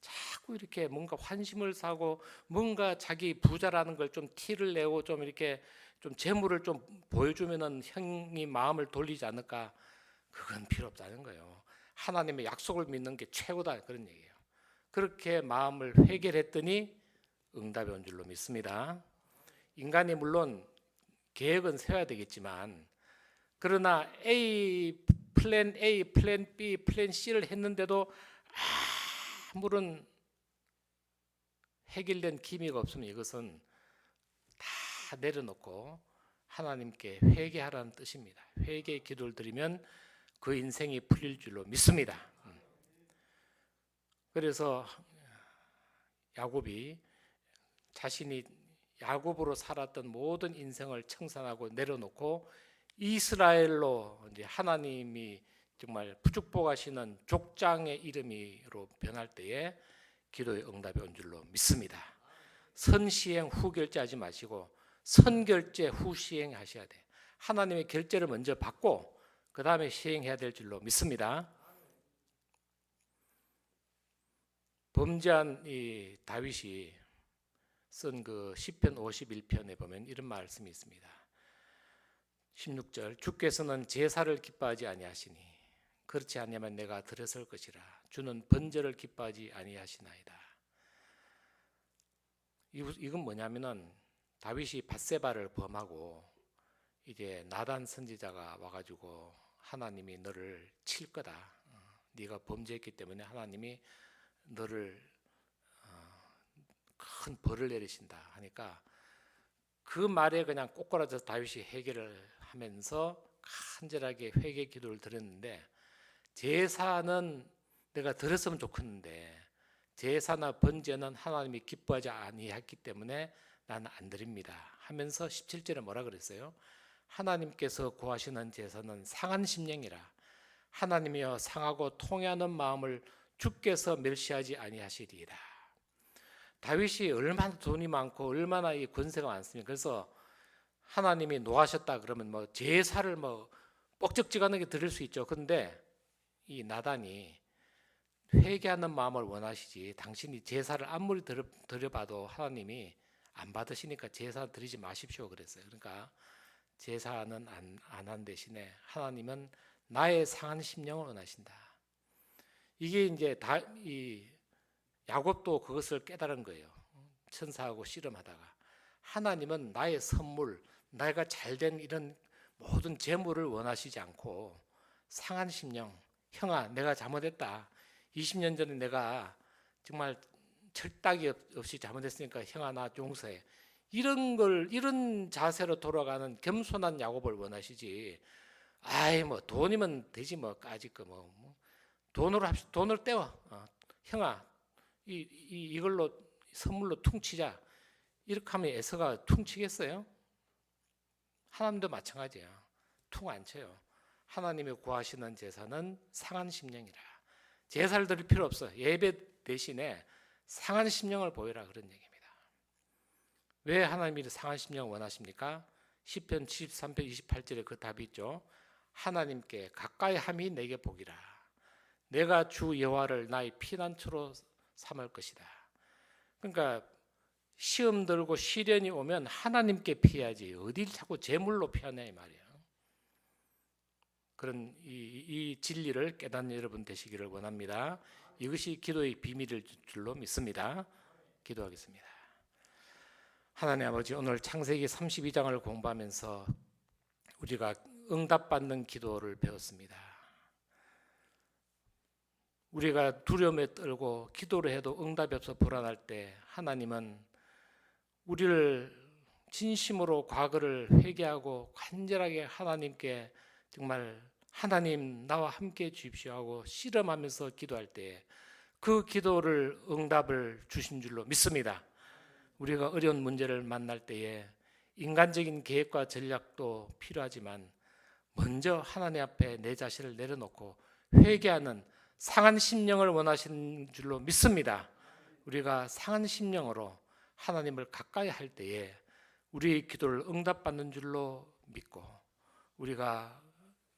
자꾸 이렇게 뭔가 환심을 사고 뭔가 자기 부자라는 걸 좀 티를 내고 좀 이렇게 좀 재물을 좀 보여주면은 형이 마음을 돌리지 않을까? 그건 필요 없다는 거예요. 하나님의 약속을 믿는 게 최고다 그런 얘기예요. 그렇게 마음을 회개했더니 응답이 온 줄로 믿습니다. 인간이 물론 계획은 세워야 되겠지만 그러나 플랜 A, 플랜 B, 플랜 C를 했는데도 아무런 해결된 기미가 없으면 이것은 다 내려놓고 하나님께 회개하라는 뜻입니다. 회개의 기도를 드리면 그 인생이 풀릴 줄로 믿습니다. 그래서 야곱이 자신이 야곱으로 살았던 모든 인생을 청산하고 내려놓고 이스라엘로 이제 하나님이 정말 축복하시는 족장의 이름으로 변할 때에 기도의 응답이 온 줄로 믿습니다. 선시행 후결제하지 마시고 선결제 후 시행하셔야 돼. 하나님의 결제를 먼저 받고 그 다음에 시행해야 될 줄로 믿습니다. 범죄한 이 다윗이 쓴 그 시편 51편에 보면 이런 말씀이 있습니다. 16절 주께서는 제사를 기뻐하지 아니하시니 그렇지 않으면 내가 들어설 것이라. 주는 번제를 기뻐하지 아니하시나이다. 이건 뭐냐면은 다윗이 밧세바를 범하고 이제 나단 선지자가 와가지고 하나님이 너를 칠 거다. 네가 범죄했기 때문에 하나님이 너를 큰 벌을 내리신다 하니까 그 말에 그냥 꼬꾸라져서 다윗이 해결을 하면서 간절하게 회개 기도를 드렸는데, 제사는 내가 들었으면 좋겠는데 제사나 번제는 하나님이 기뻐하지 아니했기 때문에 나는 안 드립니다 하면서 17절에 뭐라 그랬어요? 하나님께서 구하시는 제사는 상한 심령이라. 하나님이여 상하고 통회하는 마음을 주께서 멸시하지 아니하시리이다. 다윗이 얼마나 돈이 많고 얼마나 이 권세가 많습니까? 그래서 하나님이 노하셨다 그러면 뭐 제사를 뭐 뻑적지근하게 드릴 수 있죠. 그런데 이 나단이 회개하는 마음을 원하시지, 당신이 제사를 아무리 드려봐도 하나님이 안 받으시니까 제사 드리지 마십시오 그랬어요. 그러니까 제사는 안 한 대신에 하나님은 나의 상한 심령을 원하신다. 이게 이제 이 야곱도 그것을 깨달은 거예요. 천사하고 씨름하다가 하나님은 나의 선물, 내가 잘된 이런 모든 재물을 원하시지 않고 상한 심령, 형아 내가 잘못했다. 20년 전에 내가 정말 철딱이 없이 잘못했으니까 형아 나 용서해. 이런 자세로 돌아가는 겸손한 야곱을 원하시지. 아이 뭐 돈이면 되지 뭐 까짓 거 뭐 돈을 떼워. 형아 이걸로 선물로 퉁치자. 이렇게 하면 에서가 퉁치겠어요? 하나님도 마찬가지예요. 퉁 안 쳐요. 하나님이 구하시는 제사는 상한 심령이라. 제사를 드릴 필요 없어. 예배 대신에 상한 심령을 보여라 그런 얘기입니다. 왜 하나님이 상한 심령을 원하십니까? 시편 73편 28절에 그 답이 있죠. 하나님께 가까이 함이 내게 복이라. 내가 주 여호와를 나의 피난처로 삼을 것이다. 그러니까 시험 들고 시련이 오면 하나님께 피해야지 어딜 자꾸 재물로 피하냐 이 말이에요. 그런 이 진리를 깨닫는 여러분 되시기를 원합니다. 이것이 기도의 비밀일 줄로 믿습니다. 기도하겠습니다. 하나님 아버지, 오늘 창세기 32장을 공부하면서 우리가 응답받는 기도를 배웠습니다. 우리가 두려움에 떨고 기도를 해도 응답이 없어 불안할 때 하나님은 우리를 진심으로 과거를 회개하고 간절하게 하나님께 정말 하나님 나와 함께 주십시오 하고 씨름하면서 기도할 때 그 기도를 응답을 주신 줄로 믿습니다. 우리가 어려운 문제를 만날 때에 인간적인 계획과 전략도 필요하지만 먼저 하나님 앞에 내 자신을 내려놓고 회개하는 상한 심령을 원하시는 줄로 믿습니다. 우리가 상한 심령으로 하나님을 가까이 할 때에 우리의 기도를 응답받는 줄로 믿고, 우리가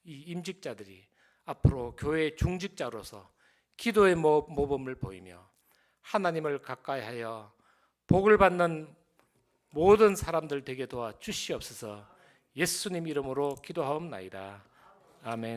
이 임직자들이 앞으로 교회의 중직자로서 기도의 모범을 보이며 하나님을 가까이하여 복을 받는 모든 사람들 되게 도와 주시옵소서. 예수님 이름으로 기도하옵나이다. 아멘.